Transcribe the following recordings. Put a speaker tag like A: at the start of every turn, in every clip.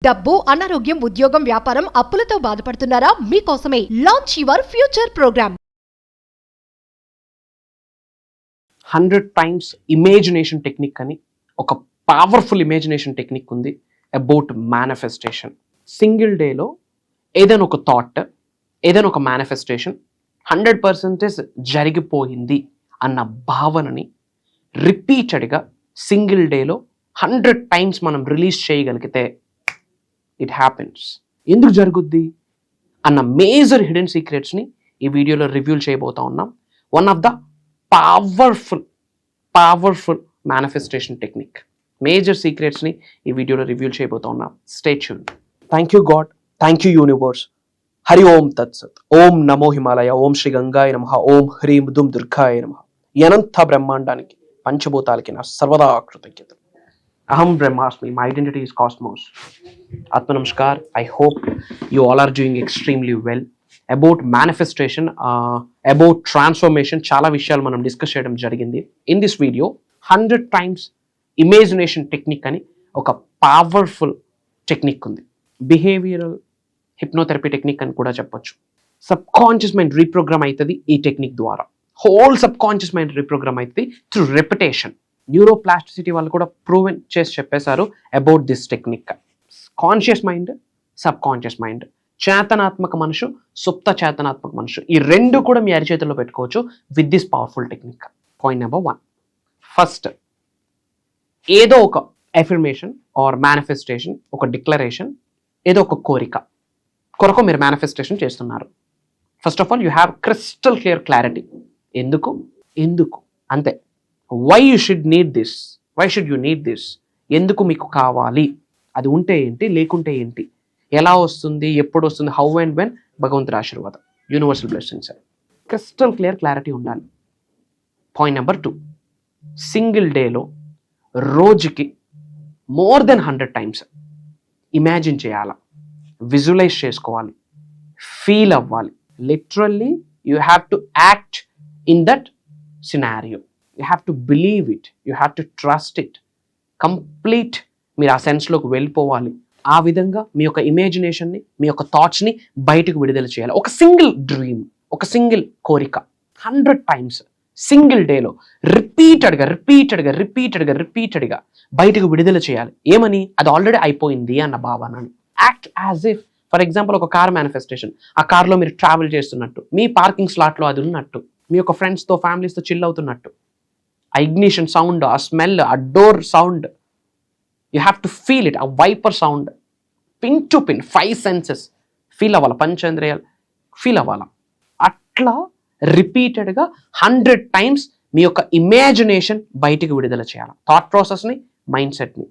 A: డబ్బు, అనారోగ్యం, ఉద్యోగం, వ్యాపారం, అప్పులతో బాధపడుతున్నారా? మీకోసమే launch your future program.
B: 100 times imagination technique అని ఒక పవర్ఫుల్ ఇమేజినేషన్ టెక్నిక్ ఉంది అబౌట్ మేనిఫెస్టేషన్. సింగిల్ డేలో ఏదైనా ఒక థాట్, ఏదైనా ఒక మేనిఫెస్టేషన్ 100% జరిగిపోయింది అన్న భావనని రిపీటెడ్గా సింగిల్ డేలో 100 times మనం రిలీజ్ చేయగలిగితే ఇట్ హ్యాపెన్స్. ఎందుకు జరుగుద్ది అన్న మేజర్ హిడెన్ సీక్రెట్స్ని ఈ వీడియోలో రివ్యూ చేయబోతా ఉన్నాం. One of the powerful manifestation technique, major సీక్రెట్స్ని ఈ వీడియోలో రివ్యూ చేయబోతా ఉన్నాం. Stay tune. Thank you God, thank you universe. Hari Om తత్సత్. ఓం నమో హిమాలయ, ఓం శ్రీ గంగాయ నమః, ఓం హ్రీం దుమ్ దుర్గాయ నమః. ఈ అనంత బ్రహ్మాండానికి, పంచభూతాలకి నా సర్వదా కృతజ్ఞత. Aham Brahmasmi, my identity is Cosmos. Atma Namaskar. I hope you all are doing extremely well. About manifestation, about transformation, చాలా విషయాలు మనం డిస్కస్ చేయడం జరిగింది. In this video, 100 times imagination technique అని ఒక పవర్ఫుల్ టెక్నిక్ ఉంది. బిహేవియరల్ హిప్నోథెరపీ టెక్నిక్ అని కూడా చెప్పొచ్చు. సబ్ కాన్షియస్ మైండ్ రీప్రోగ్రామ్ అవుతుంది ఈ టెక్నిక్ ద్వారా. Whole subconscious mind reprogram అవుతుంది త్రూ రెపిటేషన్. న్యూరోప్లాస్టిసిటీ వాళ్ళు కూడా ప్రూవెన్ చేసి చెప్పేశారు about this technique. Conscious mind, subconscious mind, చేతనాత్మక మనసు, సుప్త చేతనాత్మక మనసు, ఈ రెండు కూడా మీ అరిచేతుల్లో పెట్టుకోవచ్చు with this powerful technique. Point number 1, first ఏదో ఒక ఎఫర్మేషన్ ఆర్ మేనిఫెస్టేషన్, ఒక డిక్లరేషన్, ఏదో ఒక కోరిక కొరకు మీరు మేనిఫెస్టేషన్ చేస్తున్నారు. First of all you have crystal clarity. ఎందుకు అంతే. Why you should need this, why should you need this, ఎందుకు మీకు కావాలి, అది ఉంటే ఏంటి, లేకుంటే ఏంటి, ఎలా వస్తుంది, ఎప్పుడు వస్తుంది, హౌ అండ్ వెన్, భగవంతుడి ఆశీర్వాదం, యూనివర్సల్ బ్లెస్సింగ్స్. క్రిస్టల్ క్లారిటీ ఉండాలి. పాయింట్ నెంబర్ 2, సింగిల్ డేలో రోజుకి మోర్ దెన్ 100 times ఇమాజిన్ చేయాలి, విజువలైజ్ చేసుకోవాలి, ఫీల్ అవ్వాలి. Literally you have to act in that scenario. You have to believe it, you have to trust it, complete మీరు ఆ సెన్స్లోకి వెళ్ళిపోవాలి. ఆ విధంగా మీ యొక్క ఇమేజినేషన్ని, మీ యొక్క థాట్స్ని బయటకు విడుదల చేయాలి. ఒక సింగిల్ డ్రీమ్, ఒక సింగిల్ కోరిక 100 times సింగిల్ డేలో రిపీటెడ్గా బయటకు విడుదల చేయాలి. ఏమని? అది ఆల్రెడీ అయిపోయింది అన్న భావనని. Act as if. For example ఒక కార్ మేనిఫెస్టేషన్, ఆ కార్లో మీరు ట్రావెల్ చేస్తున్నట్టు, మీ పార్కింగ్ స్లాట్లో అది ఉన్నట్టు, మీ యొక్క ఫ్రెండ్స్తో, ఫ్యామిలీస్తో చిల్ అవుతున్నట్టు, ఆ ఇగ్నిషన్ సౌండ్, ఆ స్మెల్, ఆ door sound, you have to feel it. ఆ wiper sound, pin to pin 5 senses feel అవ్వాలి, పంచేంద్రియాలు ఫీల్ అవ్వాలి. అట్లా రిపీటెడ్గా 100 times మీ యొక్క ఇమాజినేషన్ బయటికి విడుదల చేయాలి. థాట్ ప్రాసెస్ని, మైండ్ సెట్ని.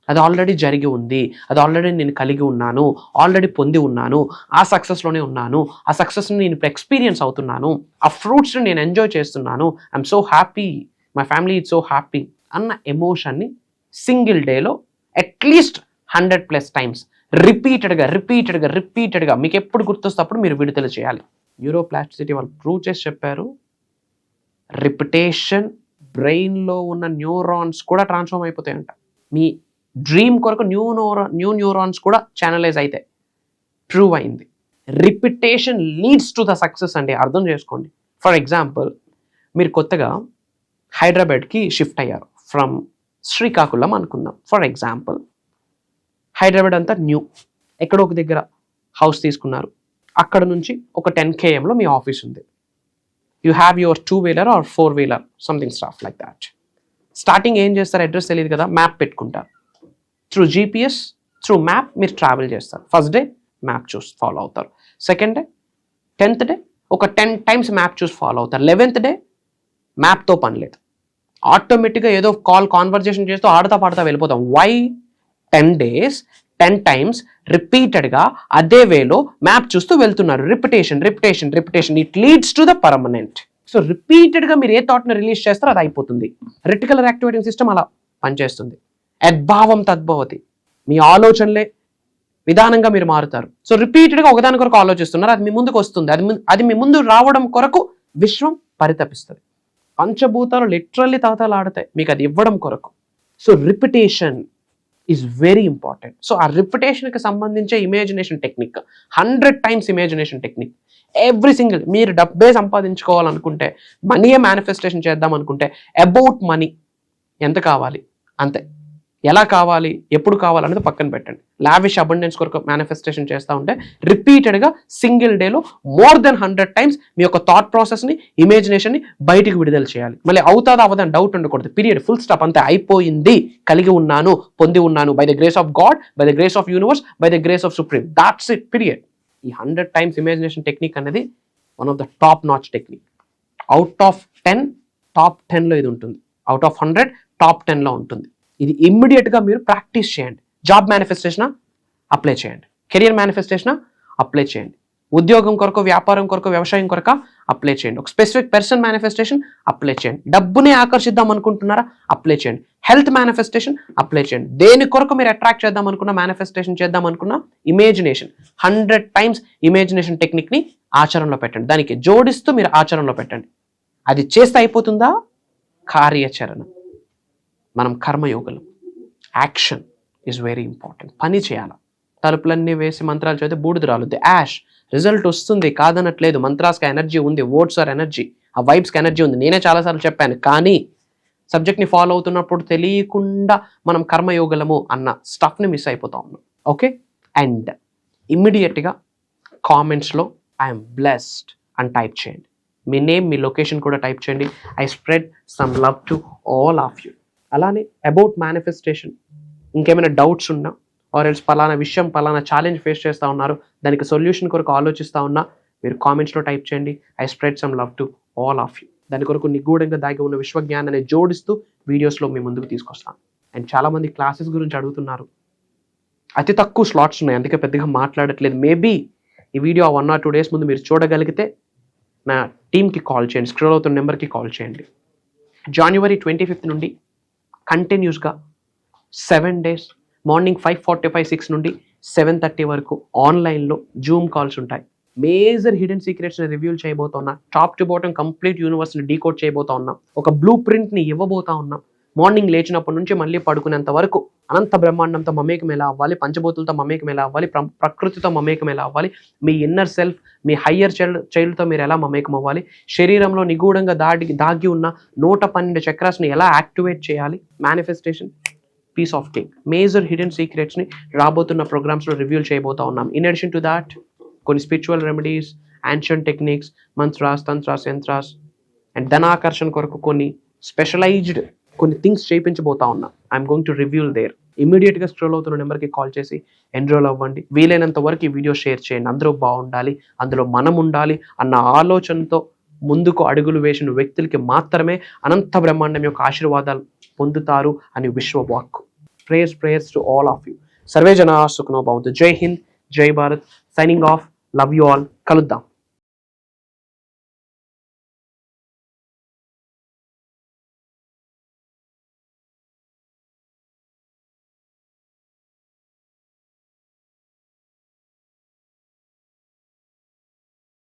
B: అది ఆల్రెడీ జరిగి ఉంది, అది ఆల్రెడీ నేను కలిగి ఉన్నాను, ఆల్రెడీ పొంది ఉన్నాను, ఆ సక్సెస్లోనే ఉన్నాను, ఆ సక్సెస్ని నేను ఇప్పుడు ఎక్స్పీరియన్స్ అవుతున్నాను, ఆ ఫ్రూట్స్ని నేను ఎంజాయ్ చేస్తున్నాను, I'm so happy, my family is so happy అన్న ఎమోషన్ని సింగిల్ డేలో అట్లీస్ట్ 100+ times రిపీటెడ్గా మీకు ఎప్పుడు గుర్తొస్తే అప్పుడు మీరు విడుదల చేయాలి. న్యూరోప్లాస్టిసిటీ వాళ్ళు ప్రూవ్ చేసి చెప్పారు, రిపిటేషన్ బ్రెయిన్లో ఉన్న న్యూరాన్స్ కూడా ట్రాన్స్ఫార్మ్ అయిపోతాయంట. మీ డ్రీమ్ కొరకు న్యూ న్యూరాన్స్ కూడా ఛానలైజ్ అయితే ప్రూవ్ అయింది. Repetition leads to the success అండి, అర్థం చేసుకోండి. ఫర్ ఎగ్జాంపుల్, మీరు కొత్తగా హైదరాబాద్కి షిఫ్ట్ అయ్యారు ఫ్రమ్ శ్రీకాకుళం అనుకుందాం. ఫర్ ఎగ్జాంపుల్, హైదరాబాద్ అంతా న్యూ, ఎక్కడో ఒక దగ్గర హౌస్ తీసుకున్నారు, అక్కడ నుంచి ఒక 10 kmలో మీ ఆఫీస్ ఉంది. You have your 2-wheeler or 4-wheeler, something stuff like that. Starting ఏం చేస్తారు, అడ్రస్ తెలియదు కదా, మ్యాప్ పెట్టుకుంటారు. త్రూ GPS, త్రూ మ్యాప్ మీరు ట్రావెల్ చేస్తారు. ఫస్ట్ డే మ్యాప్ చూసి ఫాలో అవుతారు, సెకండ్ డే, 10th డే ఒక 10 times మ్యాప్ చూసి ఫాలో అవుతారు, 11th డే మ్యాప్తో పని లేదు, ఆటోమేటిక్గా ఏదో కాన్వర్జేషన్ చేస్తూ ఆడుతా పాడుతూ వెళ్ళిపోతాం. వై? 10 days 10 times రిపీటెడ్గా అదే వేలో మ్యాప్ చూస్తూ వెళ్తున్నారు. Repetition it leads to the permanent. So రిపీటెడ్గా మీరు ఏ థాట్ని రిలీజ్ చేస్తారో అది అయిపోతుంది. రెటిక్యులర్ యాక్టివేటింగ్ సిస్టమ్ అలా పనిచేస్తుంది. యద్భావం తద్భవతి, మీ ఆలోచనలే విధానంగా మీరు మారుతారు. సో రిపీటెడ్గా ఒకదాని కొరకు ఆలోచిస్తున్నారు, అది మీ ముందుకు వస్తుంది, అది మీ ముందు రావడం కొరకు విశ్వం పరితపిస్తుంది. పంచభూతాలు లిటరల్లీ తాతాలు ఆడతాయి మీకు అది ఇవ్వడం కొరకు. So repetition is very important. So ఆ రిపిటేషన్కి సంబంధించే imagination technique, 100 times imagination technique. Every single మీరు డబ్బే సంపాదించుకోవాలనుకుంటే, మనీయే మేనిఫెస్టేషన్ చేద్దాం అనుకుంటే, అబౌట్ మనీ ఎంత కావాలి అంతే, ఎలా కావాలి ఎప్పుడు కావాలి అనేది పక్కన పెట్టండి. లావిష్ అబండెన్స్ కొరకు మేనిఫెస్టేషన్ చేస్తూ ఉంటే రిపీటెడ్గా సింగిల్ డేలో more than 100 times మీ యొక్క థాట్ ప్రాసెస్ని, ఇమాజినేషన్ని బయటికి విడుదల చేయాలి. మళ్ళీ అవుతుందా అవ్వదని డౌట్ ఉండకూడదు. పీరియడ్, ఫుల్ స్టాప్, అంతే, అయిపోయింది. కలిగి ఉన్నాను, పొంది ఉన్నాను, by the grace of God, by the grace of universe, by the grace of supreme. That's it, period. ఈ 100 times ఇమాజినేషన్ టెక్నిక్ అనేది one of the top notch technique. Out of 10 top 10లో ఇది ఉంటుంది, అవుట్ ఆఫ్ 100 టాప్ 10లో ఉంటుంది. ఇది ఇమ్మీడియట్గా మీరు practice చేయండి. జాబ్ మేనిఫెస్టేషనా అప్లై చేయండి, కెరియర్ మేనిఫెస్టేషనా అప్లై చేయండి, ఉద్యోగం కొరకు, వ్యాపారం కొరకు, వ్యవసాయం కొరక అప్లై చేయండి, ఒక స్పెసిఫిక్ పర్సన్ మేనిఫెస్టేషన్ అప్లై చేయండి, డబ్బునే ఆకర్షిద్దాం అనుకుంటున్నారా అప్లై చేయండి, హెల్త్ మేనిఫెస్టేషన్ అప్లై చేయండి, దేని కొరకు మీరు అట్రాక్ట్ చేద్దాం అనుకున్నా, మేనిఫెస్టేషన్ చేద్దాం అనుకున్నా, ఇమేజినేషన్ 100 times ఇమేజినేషన్ టెక్నిక్ని ఆచరణలో పెట్టండి. దానికి జోడిస్తూ మీరు ఆచరణలో పెట్టండి. అది చేస్తే అయిపోతుందా? కార్యాచరణ. మనం కర్మయోగులం. Action is very important. పని చేయాలి. తలుపులన్నీ వేసి మంత్రాలు చదివితే బూడిద రాలుద్ది. యాష్, రిజల్ట్ వస్తుంది కాదనట్లేదు. మంత్రాస్కి ఎనర్జీ ఉంది, వర్డ్స్ ఆర్ ఎనర్జీ, ఆ వైబ్స్కి ఎనర్జీ ఉంది. నేనే చాలాసార్లు చెప్పాను. కానీ సబ్జెక్ట్ని ఫాలో అవుతున్నప్పుడు తెలియకుండా మనం కర్మయోగులము అన్న స్టఫ్ని మిస్ అయిపోతా ఉన్నాం. ఓకే, అండ్ ఇమ్మీడియట్గా కామెంట్స్లో ఐఎమ్ బ్లెస్డ్ అని టైప్ చేయండి. మీ నేమ్, మీ లొకేషన్ కూడా టైప్ చేయండి. I spread some love to all of you. అలానే అబౌట్ మేనిఫెస్టేషన్ ఇంకేమైనా డౌట్స్ ఉన్నా, ఆర్ ఎల్స్ పలానా విషయం, పలానా ఛాలెంజ్ ఫేస్ చేస్తూ ఉన్నారు, దానికి సొల్యూషన్ కొరకు ఆలోచిస్తూ ఉన్నా, మీరు కామెంట్స్లో టైప్ చేయండి. I spread some love to all of you. దాని కొరకు నిగూఢంగా దాగి ఉన్న విశ్వజ్ఞానాన్ని జోడిస్తూ వీడియోస్లో మీ ముందుకు తీసుకొస్తాను. అండ్ చాలామంది క్లాసెస్ గురించి అడుగుతున్నారు. అతి తక్కువ స్లాట్స్ ఉన్నాయి, అందుకే పెద్దగా మాట్లాడట్లేదు. మేబీ ఈ వీడియో 1 or 2 days ముందు మీరు చూడగలిగితే నా టీమ్కి కాల్ చేయండి, స్క్రోల్ అవుతున్న నెంబర్కి కాల్ చేయండి. January 25th నుండి కంటిన్యూస్గా 7 days మార్నింగ్ 5:45, 6 నుండి 7:30 వరకు ఆన్లైన్లో జూమ్ కాల్స్ ఉంటాయి. మేజర్ హిడెన్ సీక్రెట్స్ని రివ్యూల్ చేయబోతున్నా, టాప్ టు బాటమ్ కంప్లీట్ యూనివర్స్ని డీకోడ్ చేయబోతా ఉన్నాం, ఒక బ్లూ ప్రింట్ని ఇవ్వబోతా ఉన్నాం. మార్నింగ్ లేచినప్పటి నుంచి మళ్ళీ పడుకునేంత వరకు అనంత బ్రహ్మాండంతో మమేకం ఎలా అవ్వాలి, పంచభూతులతో మమేకం ఎలా అవ్వాలి, ప్రకృతితో మమేకం ఎలా అవ్వాలి, మీ ఇన్నర్ సెల్ఫ్, మీ హయ్యర్ చైల్డ్తో మీరు ఎలా మమేకం అవ్వాలి, శరీరంలో నిగూఢంగా దాగి ఉన్న 112 చక్రాస్ని ఎలా యాక్టివేట్ చేయాలి, manifestation, piece of cake, major hidden సీక్రెట్స్ని రాబోతున్న ప్రోగ్రామ్స్లో రివ్యూల్ చేయబోతా ఉన్నాం. ఇన్ అడిషన్ టు దాట్ కొన్ని spiritual remedies, ancient techniques, mantras, tantras, yantras and ధనాకర్షణ కొరకు కొన్ని స్పెషలైజ్డ్ కొన్ని థింగ్స్ చేయించబోతా ఉన్నా. I'm going to reveal there. ఇమీడియట్గా స్క్రోల్ అవుతున్న నెంబర్కి కాల్ చేసి ఎన్రోల్ అవ్వండి. వీలైనంత వరకు ఈ వీడియో షేర్ చేయండి. అందరూ బాగుండాలి, అందులో మనం ఉండాలి అన్న ఆలోచనతో ముందుకు అడుగులు వేసిన వ్యక్తులకి మాత్రమే అనంత బ్రహ్మాండం యొక్క ఆశీర్వాదాలు పొందుతారు అని విశ్వవాక్కు. Prayers to all of you. సర్వే జనా సుఖనో భవంతు. జై హింద్, జై Bharat. Signing off. Love you all. కలుద్దాం.